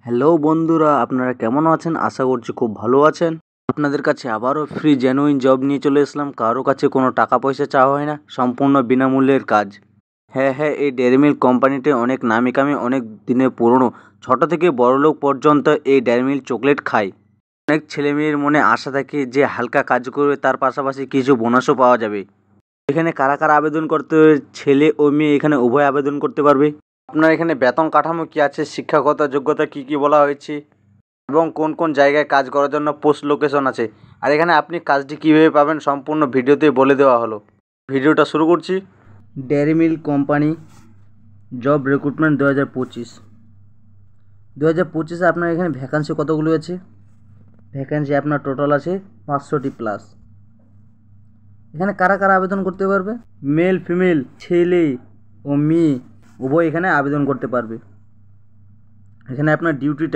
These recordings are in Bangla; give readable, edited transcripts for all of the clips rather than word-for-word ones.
হ্যালো বন্ধুরা, আপনারা কেমন আছেন? আশা করছি খুব ভালো আছেন। আপনাদের কাছে আবারও ফ্রি জেনুইন জব নিয়ে চলে এসলাম। কারো কাছে কোনো টাকা পয়সা চাওয়া হয় না, সম্পূর্ণ বিনামূল্যের কাজ। হ্যাঁ, এই ডেয়ারি মিল্ক কোম্পানিতে অনেক নামি কামি, অনেক দিনের পুরনো, ছোট থেকে বড়লোক পর্যন্ত এই ডেয়ারি মিল্ক চকলেট খায়। অনেক ছেলেমেয়ের মনে আশা থাকে যে হালকা কাজ করবে, তার পাশাপাশি কিছু বোনাসও পাওয়া যাবে। এখানে কারা কারা আবেদন করতে হবে? ছেলে ও মেয়ে এখানে উভয় আবেদন করতে পারবে। আপনার এখানে বেতন কাঠামো কী আছে, শিক্ষাগত যোগ্যতা কী বলা হয়েছে এবং কোন কোন জায়গায় কাজ করার জন্য পোস্ট লোকেশন আছে, আর এখানে আপনি কাজটি কীভাবে পাবেন সম্পূর্ণ ভিডিওতে বলে দেওয়া হলো। ভিডিওটা শুরু করছি। Dairy milk company job recruitment 2025 আপনার এখানে ভ্যাকান্সি কতগুলো আছে? ভ্যাকান্সি আপনার টোটাল আছে 500টি প্লাস। এখানে কারা কারা আবেদন করতে পারবে? মেল ফিমেল, ছেলে ও মেয়ে উভয় এখানে আবেদন করতে পারবে। এখানে আপনার ডিউটি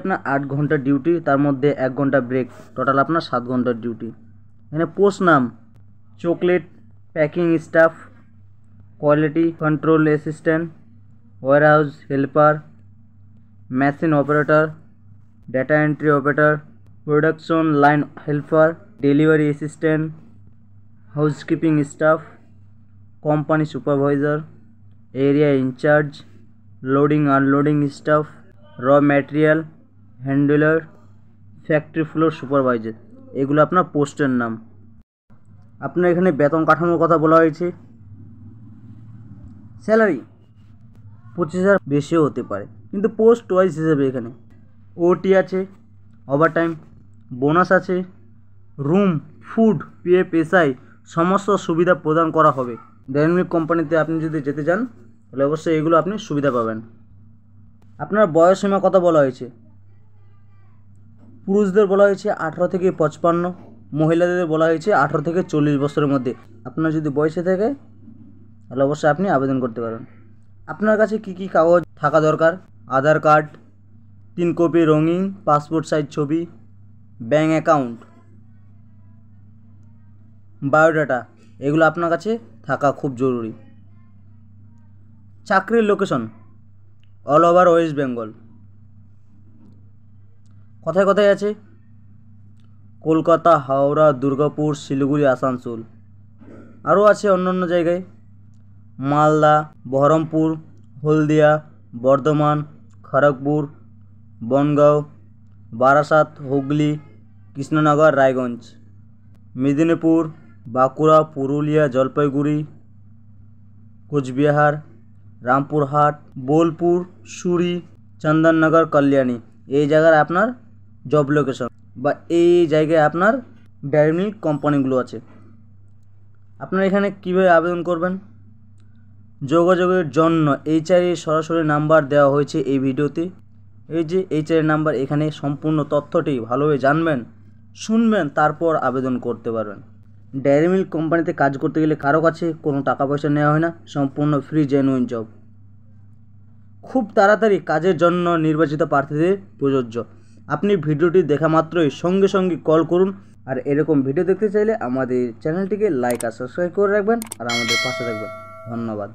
আপনার 8 ঘন্টার ডিউটি, তার মধ্যে 1 ঘন্টা ব্রেক, টোটাল আপনার 7 ঘন্টার ডিউটি। এখানে পোস্ট নাম chocolate packing staff, quality control assistant, warehouse helper, machine operator, data entry operator, production line helper, delivery assistant, housekeeping staff, company supervisor, area incharge, loading unloading staff, raw material handler, factory floor supervisor. এগুলো আপনার পোস্টের নাম। আপনার এখানে বেতন কাঠামোর কথা বলা হয়েছে। স্যালারি 25,000 বেশিও হতে পারে, কিন্তু পোস্ট ওয়াইজ হিসেবে এখানে ওটি আছে, ওভারটাইম, বোনাস আছে, রুম, ফুড, পিএফ, এসআই সমস্ত সুবিধা প্রদান করা হবে। ডেয়ারি মিল্ক কোম্পানিতে আপনি যদি যেতে চান তাহলে অবশ্যই এগুলো আপনি সুবিধা পাবেন। আপনার বয়স সীমা কত বলা হয়েছে? পুরুষদের বলা হয়েছে 18 থেকে 55, মহিলাদের বলা হয়েছে 18 থেকে 40 বছরের মধ্যে। আপনার যদি বয়সে থাকে তাহলে অবশ্যই আপনি আবেদন করতে পারেন। আপনার কাছে কি কি কাগজ থাকা দরকার? আধার কার্ড, 3 কপি রঙিন পাসপোর্ট সাইজ ছবি, ব্যাঙ্ক অ্যাকাউন্ট, বায়োডাটা, এগুলো আপনার কাছে থাকা খুব জরুরি। চাকরির location all over West Bengal. কোথায় কোথায় আছে? কলকাতা, হাওড়া, দুর্গাপুর, শিলিগুড়ি, আসানসোল। আরও আছে অন্য জায়গায়, মালদা, বহরমপুর, হলদিয়া, বর্ধমান, খড়গপুর, বনগাঁও, বারাসাত, হুগলি, কৃষ্ণনগর, রায়গঞ্জ, মেদিনীপুর, বাঁকুড়া, পুরুলিয়া, জলপাইগুড়ি, কোচবিহার, রামপুরহাট, বোলপুর, সুরি, চন্দননগর, কল্যাণী। এই জায়গায় আপনার জব লোকেশন বা এই জায়গায় আপনার ডেয়ারি মিল্ক কোম্পানিগুলো আছে। আপনারা এখানে কীভাবে আবেদন করবেন? যোগাযোগের জন্য এইচআর সরাসরি নাম্বার দেওয়া হয়েছে এই ভিডিওতে। এই যে এইচআর নাম্বার, এখানে সম্পূর্ণ তথ্যটি ভালোভাবে জানবেন, শুনবেন, তারপর আবেদন করতে পারবেন। ডেয়ারি মিল্ক কোম্পানিতে কাজ করতে গেলে কারো কাছে কোনো টাকা পয়সা নেওয়া হয় না, সম্পূর্ণ ফ্রি জেনুইন জব। খুব তাড়াতাড়ি কাজের জন্য নির্বাচিত প্রার্থীদের প্রযোজ্য। আপনি ভিডিওটি দেখা মাত্রই সঙ্গে সঙ্গে কল করুন। আর এরকম ভিডিও দেখতে চাইলে আমাদের চ্যানেলটিকে লাইক আর সাবস্ক্রাইব করে রাখবেন আর আমাদের পাশে থাকবেন। ধন্যবাদ।